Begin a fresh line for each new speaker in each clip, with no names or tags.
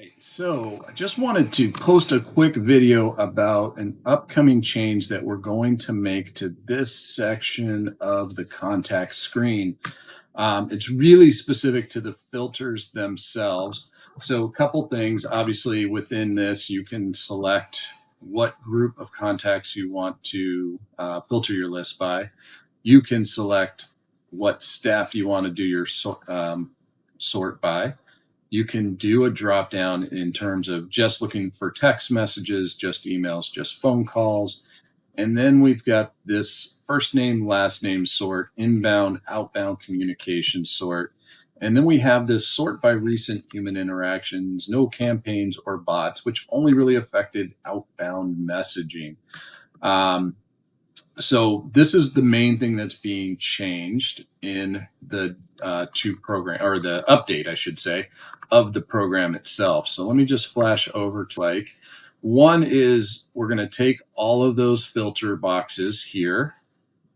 Hey, so I just wanted to post a quick video about an upcoming change that we're going to make to this section of the contact screen. It's really specific to the filters themselves. So a couple things, obviously within this, you can select what group of contacts you want to filter your list by. You can select what staff you want to do your sort by. You can do a drop down in terms of just looking for text messages, just emails, just phone calls. And then we've got this first name, last name sort, inbound, outbound communication sort. And then we have this sort by recent human interactions, no campaigns or bots, which only really affected outbound messaging. Um, so this is the main thing that's being changed in the two program or the update, I should say, of the program itself. So let me just flash over to one is we're going to take all of those filter boxes here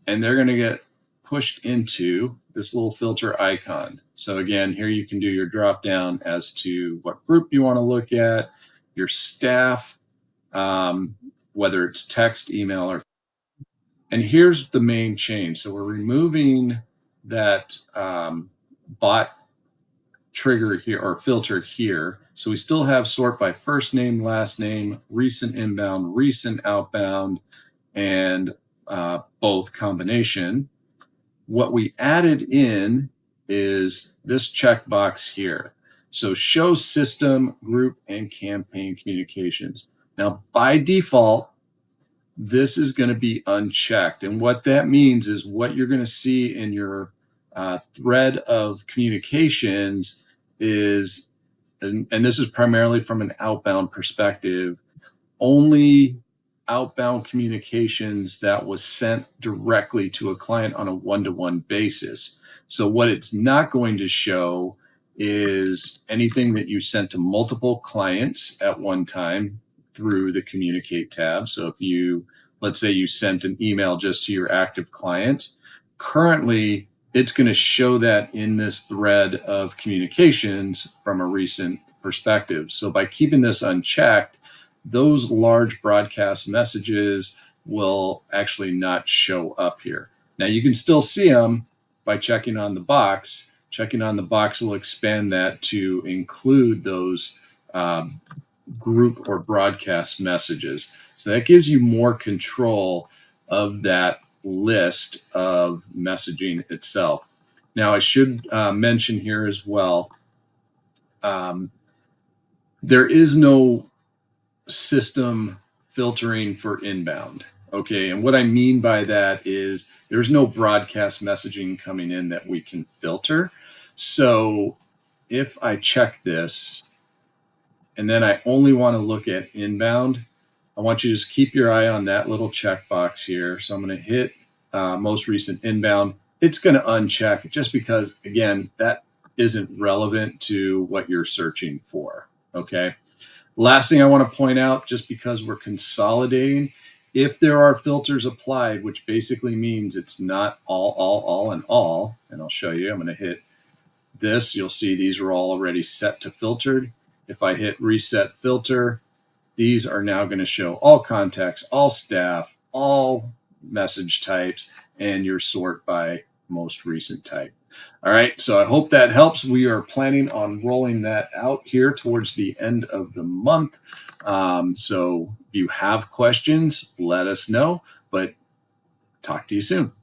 and they're going to get pushed into this little filter icon. So again, here you can do your drop down as to what group you want to look at, your staff, whether it's text, email, or and here's the main change. So we're removing that bot trigger here or filter here. So we still have sort by first name, last name, recent inbound, recent outbound, and both combination. What we added in is this checkbox here. So show system, group, and campaign communications. Now, by default, this is going to be unchecked. And what that means is what you're going to see in your thread of communications is, and this is primarily from an outbound perspective, only outbound communications that was sent directly to a client on a one-to-one basis. So what it's not going to show is anything that you sent to multiple clients at one time through the communicate tab. So if you, let's say you sent an email just to your active client, currently it's going to show that in this thread of communications from a recent perspective. So by keeping this unchecked, those large broadcast messages will actually not show up here. Now you can still see them by checking on the box. Checking on the box will expand that to include those group or broadcast messages. So that gives you more control of that list of messaging itself. Now I should mention here as well, there is no system filtering for inbound. Okay, and what I mean by that is there's no broadcast messaging coming in that we can filter. So if I check this, and then I only want to look at inbound, I want you to just keep your eye on that little checkbox here. So I'm going to hit most recent inbound. It's going to uncheck just because, again, that isn't relevant to what you're searching for. Okay. Last thing I want to point out, just because we're consolidating, if there are filters applied, which basically means it's not all, and all, and I'll show you, I'm going to hit this. You'll see these are all already set to filtered. If I hit reset filter, these are now going to show all contacts, all staff, all message types, and your sort by most recent type. All right, so I hope that helps. We are planning on rolling that out here towards the end of the month. So if you have questions, let us know, but talk to you soon.